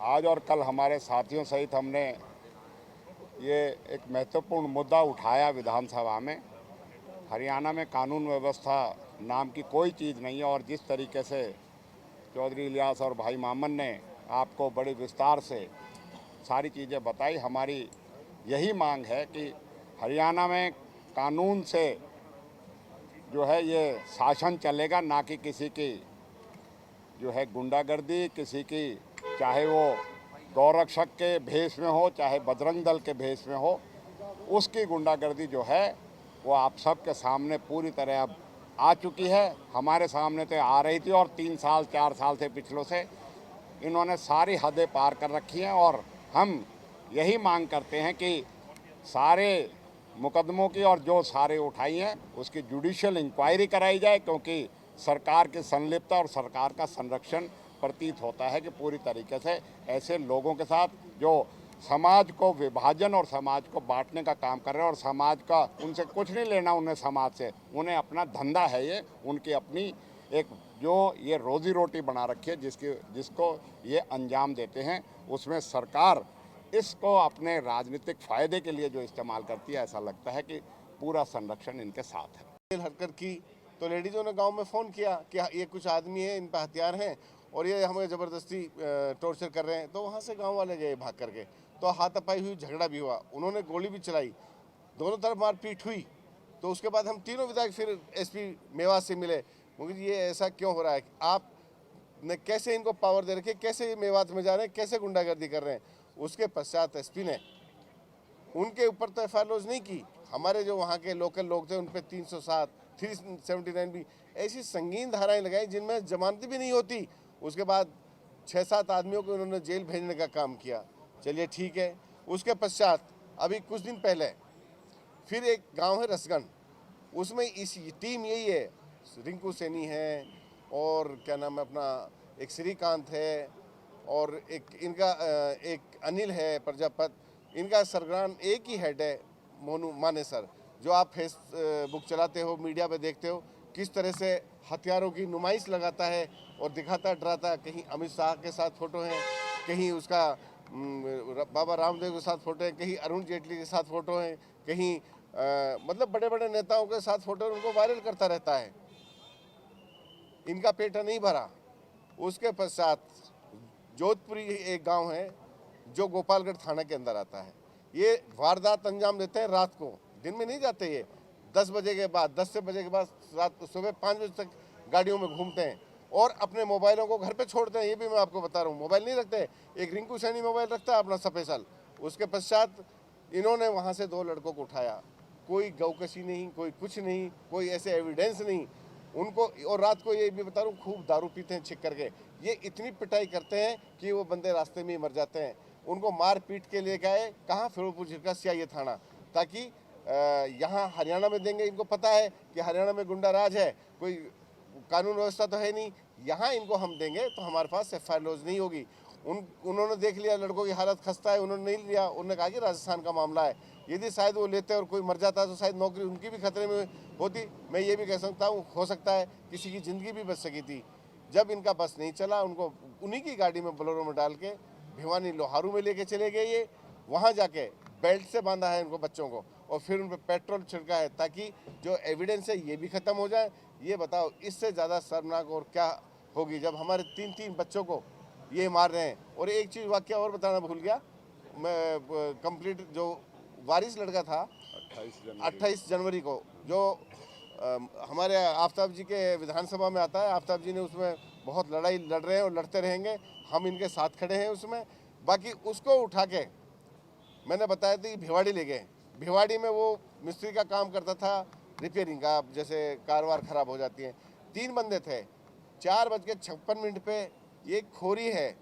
आज और कल हमारे साथियों सहित हमने ये एक महत्वपूर्ण मुद्दा उठाया विधानसभा में। हरियाणा में कानून व्यवस्था नाम की कोई चीज़ नहीं है और जिस तरीके से चौधरी इलियास और भाई मामन ने आपको बड़े विस्तार से सारी चीज़ें बताई, हमारी यही मांग है कि हरियाणा में कानून से जो है ये शासन चलेगा, ना कि किसी की जो है गुंडागर्दी, किसी की चाहे वो गौरक्षक के भेष में हो चाहे बजरंग दल के भेष में हो, उसकी गुंडागर्दी जो है वो आप सबके सामने पूरी तरह अब आ चुकी है। हमारे सामने तो आ रही थी और 3 साल 4 साल से पिछलों से इन्होंने सारी हदें पार कर रखी हैं और हम यही मांग करते हैं कि सारे मुकदमों की और जो सारे उठाई हैं उसकी जुडिशियल इंक्वायरी कराई जाए, क्योंकि सरकार की संलिप्तता और सरकार का संरक्षण प्रतीत होता है कि पूरी तरीके से ऐसे लोगों के साथ जो समाज को विभाजन और समाज को बांटने का काम कर रहे हैं और समाज का उनसे कुछ नहीं लेना, उन्हें समाज से, उन्हें अपना धंधा है, ये उनकी अपनी एक जो ये रोजी रोटी बना रखी है जिसको ये अंजाम देते हैं, उसमें सरकार इसको अपने राजनीतिक फ़ायदे के लिए जो इस्तेमाल करती है, ऐसा लगता है कि पूरा संरक्षण इनके साथ है। हरकत की तो लेडीज़ों ने गांव में फ़ोन किया कि ये कुछ आदमी हैं, इन पर हथियार हैं और ये हमें ज़बरदस्ती टॉर्चर कर रहे हैं। तो वहाँ से गांव वाले गए भाग करके, तो हाथापाई हुई, झगड़ा भी हुआ, उन्होंने गोली भी चलाई, दोनों तरफ मारपीट हुई। तो उसके बाद हम तीनों विधायक फिर एसपी मेवात से मिले, मुझे ये ऐसा क्यों हो रहा है, आप ने कैसे इनको पावर दे रखी है, कैसे ये मेवात में जा रहे हैं, कैसे गुंडागर्दी कर रहे हैं। उसके पश्चात एसपी ने उनके ऊपर तो एफ लॉज नहीं की, हमारे जो वहाँ के लोकल लोग थे उन पर 307, 379 भी ऐसी संगीन धाराएं लगाई जिनमें जमानत भी नहीं होती। उसके बाद 6-7 आदमियों को उन्होंने जेल भेजने का काम किया। चलिए ठीक है। उसके पश्चात अभी कुछ दिन पहले फिर एक गांव है रसगन, उसमें इस टीम यही है, रिंकू सैनी है और क्या नाम है अपना, एक श्रीकांत है और एक इनका एक अनिल है प्रजापत, इनका सरगर्म एक ही हेड है मोनू माने सर, जो आप फेसबुक चलाते हो, मीडिया पे देखते हो, किस तरह से हथियारों की नुमाइश लगाता है और दिखाता डराता। कहीं अमित शाह के साथ फ़ोटो हैं, कहीं उसका बाबा रामदेव के साथ फ़ोटो है, कहीं अरुण जेटली के साथ फ़ोटो हैं, कहीं मतलब बड़े बड़े नेताओं के साथ फ़ोटो उनको वायरल करता रहता है। इनका पेट नहीं भरा। उसके पश्चात जोधपुरी एक गांव है जो गोपालगढ़ थाना के अंदर आता है, ये वारदात अंजाम देते हैं रात को, दिन में नहीं जाते। ये 10 बजे के बाद, 10 से बजे के बाद रात सुबह 5 बजे तक गाड़ियों में घूमते हैं और अपने मोबाइलों को घर पे छोड़ते हैं। ये भी मैं आपको बता रहा हूँ, मोबाइल नहीं रखते। एक रिंकू सैनी मोबाइल रखता है अपना स्पेशल। उसके पश्चात इन्होंने वहाँ से 2 लड़कों को उठाया, कोई गौकशी नहीं, कोई कुछ नहीं, कोई ऐसे एविडेंस नहीं उनको। और रात को ये भी बता रहा हूँ, खूब दारू पीते हैं छिक करके, ये इतनी पिटाई करते हैं कि वो बंदे रास्ते में ही मर जाते हैं। उनको मार पीट के ले गए कहाँ, फिरोजपुर झिरका सीआईए थाना, ताकि यहाँ हरियाणा में देंगे। इनको पता है कि हरियाणा में गुंडा राज है, कोई कानून व्यवस्था तो है नहीं, यहाँ इनको हम देंगे तो हमारे पास एफआईआर लॉज नहीं होगी। उन्होंने देख लिया लड़कों की हालत खस्ता है, उन्होंने नहीं लिया। उन्होंने कहा कि राजस्थान का मामला है, यदि शायद वो लेते और कोई मर जाता तो शायद नौकरी उनकी भी खतरे में होती। मैं ये भी कह सकता हूँ, हो सकता है किसी की ज़िंदगी भी बच सकी थी। जब इनका बस नहीं चला, उनको उन्हीं की गाड़ी में बोलेरो में डाल के भिवानी लोहारू में लेके चले गए। ये वहाँ जाके बेल्ट से बांधा है उनको, बच्चों को, और फिर उन पर पेट्रोल छिड़का है ताकि जो एविडेंस है ये भी ख़त्म हो जाए। ये बताओ, इससे ज़्यादा शर्मनाक और क्या होगी जब हमारे 3-3 बच्चों को ये मार रहे हैं। और एक चीज़ वाक्य और बताना भूल गया मैं, कंप्लीट जो वारिस लड़का था 28 जनवरी को, जो हमारे आफ्ताब जी के विधानसभा में आता है, आफ्ताब जी ने उसमें बहुत लड़ाई लड़ रहे हैं और लड़ते रहेंगे, हम इनके साथ खड़े हैं उसमें। बाकी उसको उठा के मैंने बताया था कि भिवाड़ी ले गए। भिवाड़ी में वो मिस्त्री का काम करता था, रिपेयरिंग का, जैसे कार वार ख़राब हो जाती है। 3 बंदे थे। 4:56 पे ये खोरी है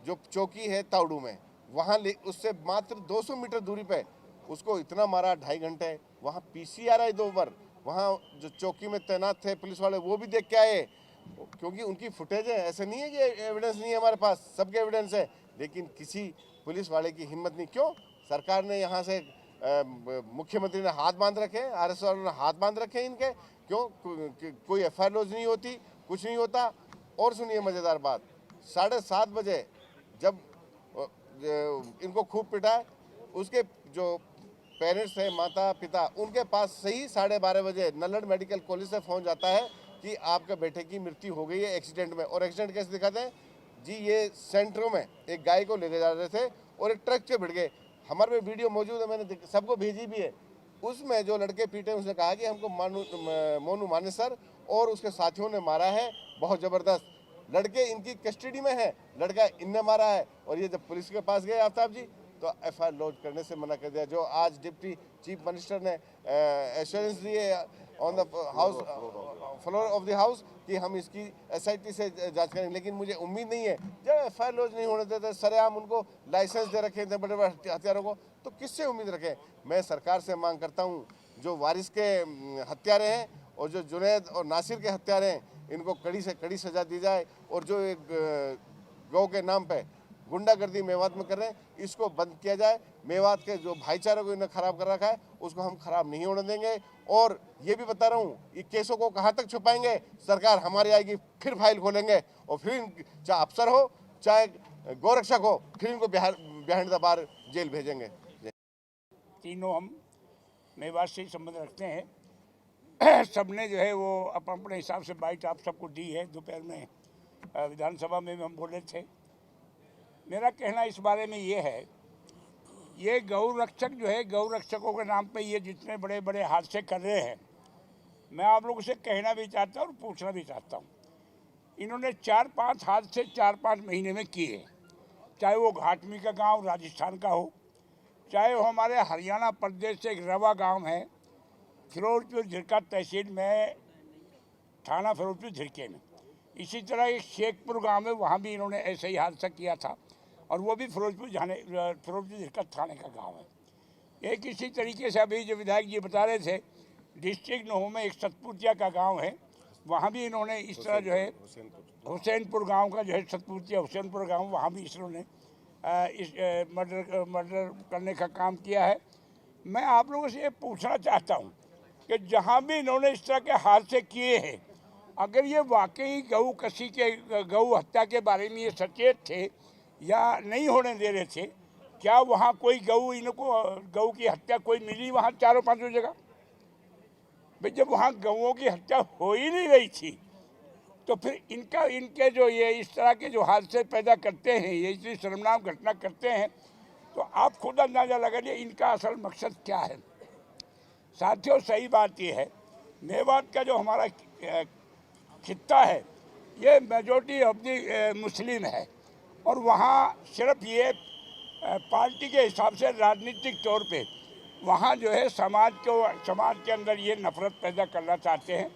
जो चौकी है ताउडू में, वहाँ उससे मात्र 200 मीटर दूरी पे उसको इतना मारा 2.5 घंटे। वहाँ पीसीआर आई 2 बार, वहाँ जो चौकी में तैनात थे पुलिस वाले वो भी देख के आए, क्योंकि उनकी फुटेज है। ऐसे नहीं है कि एविडेंस नहीं है हमारे पास, सबके एविडेंस है, लेकिन किसी पुलिस वाले की हिम्मत नहीं। क्यों? सरकार ने यहाँ से मुख्यमंत्री ने हाथ बांध रखे, आरएस वालों ने हाथ बांध रखे इनके। क्यों? कोई एफआईआर लॉज नहीं होती, कुछ नहीं होता। और सुनिए मज़ेदार बात, 7:30 बजे जब इनको खूब पिटा है। उसके जो पेरेंट्स हैं, माता पिता, उनके पास सही 12:30 बजे नल्लड़ मेडिकल कॉलेज से फ़ोन जाता है कि आपके बेटे की मृत्यु हो गई है एक्सीडेंट में। और एक्सीडेंट कैसे दिखाते हैं जी, ये सेंटरों में एक गाय को लेके जा रहे थे और एक ट्रक से भिड़ गए। हमारे में वीडियो मौजूद है, मैंने सबको भेजी भी है। उसमें जो लड़के पीटे, उसने कहा कि हमको मोनू मानेसर और उसके साथियों ने मारा है, बहुत ज़बरदस्त। लड़के इनकी कस्टडी में है, लड़का इनने मारा है। और ये जब पुलिस के पास गए आफ्ताब जी, तो एफआईआर लॉन्च करने से मना कर दिया। जो आज डिप्टी चीफ मिनिस्टर ने एश्योरेंस दी है on the house floor of the house कि हम इसकी एसआईटी से जांच करेंगे, लेकिन मुझे उम्मीद नहीं है। जब एफआईआर लॉन्च नहीं होने देते, सरेआम उनको लाइसेंस दे रखे थे बड़े बड़े हथियारों को, तो किससे उम्मीद रखें। मैं सरकार से मांग करता हूँ, जो वारिस के हत्यारे हैं और जो जुनैद और नासिर के हत्यारे हैं, इनको कड़ी से कड़ी सजा दी जाए। और जो एक गौ के नाम पे गुंडागर्दी मेवात में कर रहे हैं, इसको बंद किया जाए। मेवात के जो भाईचारे को इन्हें खराब कर रखा है, उसको हम खराब नहीं होने देंगे। और ये भी बता रहा हूँ, ये केसों को कहाँ तक छुपाएंगे। सरकार हमारी आएगी, फिर फाइल खोलेंगे और फिर चाहे अफसर हो चाहे गौरक्षक हो, फिर इनको बिहाइंड द बार जेल भेजेंगे। तीनों हम मेवात से संबंध रखते हैं। सबने जो है वो अपने हिसाब से बाइट आप सबको दी है। दोपहर में विधानसभा में भी हम बोले थे। मेरा कहना इस बारे में ये है, ये गौ रक्षक जो है, गौ रक्षकों के नाम पे ये जितने बड़े बड़े हादसे कर रहे हैं, मैं आप लोगों से कहना भी चाहता हूँ और पूछना भी चाहता हूँ। इन्होंने 4-5 हादसे 4-5 महीने में किए, चाहे वो घाटमी का गांव राजस्थान का हो, चाहे वो हमारे हरियाणा प्रदेश से एक रवा गांव है फिरोजपुर झिरका तहसील में, थाना फिरोजपुर झिरके में। इसी तरह एक शेखपुर गांव है, वहाँ भी इन्होंने ऐसे ही हादसा किया था, और वो भी फिरोजपुर झिरका थाने का गांव है। एक इसी तरीके से अभी जो विधायक जी बता रहे थे, डिस्ट्रिक्ट नूह में एक सतपुतिया का गांव है, वहाँ भी इन्होंने इस तरह जो है हुसैनपुर गांव का जो है सतपुतिया हुसैनपुर गांव, वहाँ भी इन्होंने इस मर्डर करने का काम किया है। मैं आप लोगों से ये पूछना चाहता हूँ कि जहाँ भी इन्होंने इस तरह के हादसे किए हैं, अगर ये वाकई गऊ कसी के गऊ हत्या के बारे में ये सचेत थे या नहीं होने दे रहे थे, क्या वहाँ कोई गऊ इनको गऊ की हत्या कोई मिली वहाँ 4-5 जगह? भाई जब वहाँ गऊओं की हत्या हो ही नहीं रही थी, तो फिर इनके जो ये इस तरह के जो हादसे पैदा करते हैं, ये इतनी शर्मनाक घटना करते हैं, तो आप खुद अंदाज़ा लगाइए इनका असल मकसद क्या है। साथियों, सही बात ये है, मेवात का जो हमारा खित्ता है, ये मेजॉरिटी ऑफ दी मुस्लिम है, और वहाँ सिर्फ ये पार्टी के हिसाब से राजनीतिक तौर पे वहाँ जो है समाज के अंदर ये नफरत पैदा करना चाहते हैं,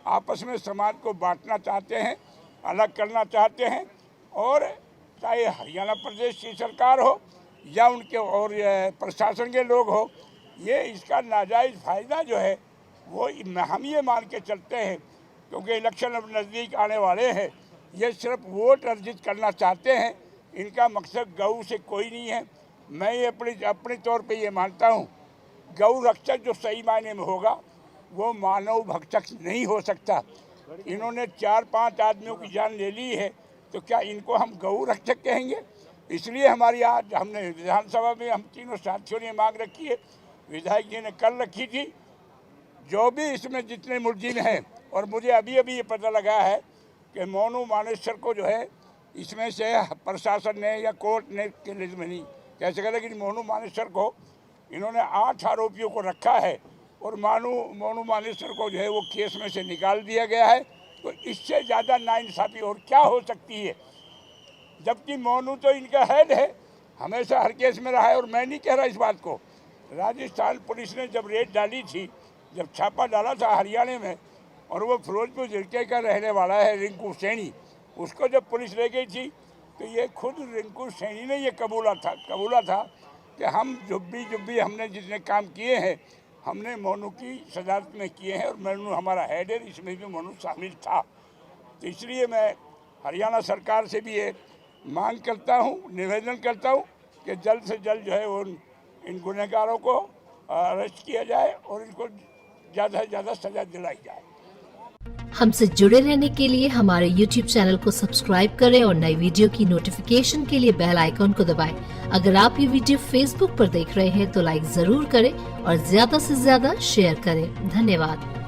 आपस में समाज को बांटना चाहते हैं, अलग करना चाहते हैं। और चाहे हरियाणा प्रदेश की सरकार हो या उनके और प्रशासन के लोग हो, ये इसका नाजायज़ फ़ायदा जो है वो हम ये मान के चलते हैं, क्योंकि इलेक्शन अब नज़दीक आने वाले हैं, ये सिर्फ वोट अर्जित करना चाहते हैं। इनका मकसद गऊ से कोई नहीं है। मैं ये अपने तौर पे ये मानता हूँ, गऊ रक्षक जो सही मायने में होगा वो मानव भक्षक नहीं हो सकता। इन्होंने 4-5 आदमियों की जान ले ली है, तो क्या इनको हम गऊ रक्षक कहेंगे? इसलिए हमारी आज हमने विधानसभा में हम तीनों साथियों ने मांग रखी है, विधायक जी ने कल रखी थी, जो भी इसमें जितने मुलजिम हैं, और मुझे अभी ये पता लगा है कि मोनू मानेसर को जो है इसमें से प्रशासन ने या कोर्ट ने के लिस्ट में नहीं कैसे कहा, लेकिन मोनू मानेसर को इन्होंने 8 आरोपियों को रखा है और मोनू मानेसर को जो है वो केस में से निकाल दिया गया है। तो इससे ज़्यादा नाइंसाफ़ी और क्या हो सकती है, जबकि मोनू तो इनका हेड है, हमेशा हर केस में रहा है। और मैं नहीं कह रहा इस बात को, राजस्थान पुलिस ने जब रेड डाली थी, जब छापा डाला था हरियाणा में, और वो फिरोजपुर झिरके का रहने वाला है रिंकू सैनी, उसको जब पुलिस ले गई थी तो ये खुद रिंकू सैनी ने ये कबूला था कि हम जब भी हमने जितने काम किए हैं हमने मोनू की सदारत में किए हैं, और मोनू हमारा हेड है, इसमें भी मोनू शामिल था। तो इसलिए मैं हरियाणा सरकार से भी ये मांग करता हूँ, निवेदन करता हूँ कि जल्द से जल्द जो है वो इन गुनहगारों को अरेस्ट किया जाए और इनको ज़्यादा से ज़्यादा सज़ा दिलाई जाए। हमसे जुड़े रहने के लिए हमारे YouTube चैनल को सब्सक्राइब करें और नई वीडियो की नोटिफिकेशन के लिए बेल आइकॉन को दबाएं। अगर आप ये वीडियो Facebook पर देख रहे हैं तो लाइक जरूर करें और ज्यादा से ज्यादा शेयर करें। धन्यवाद।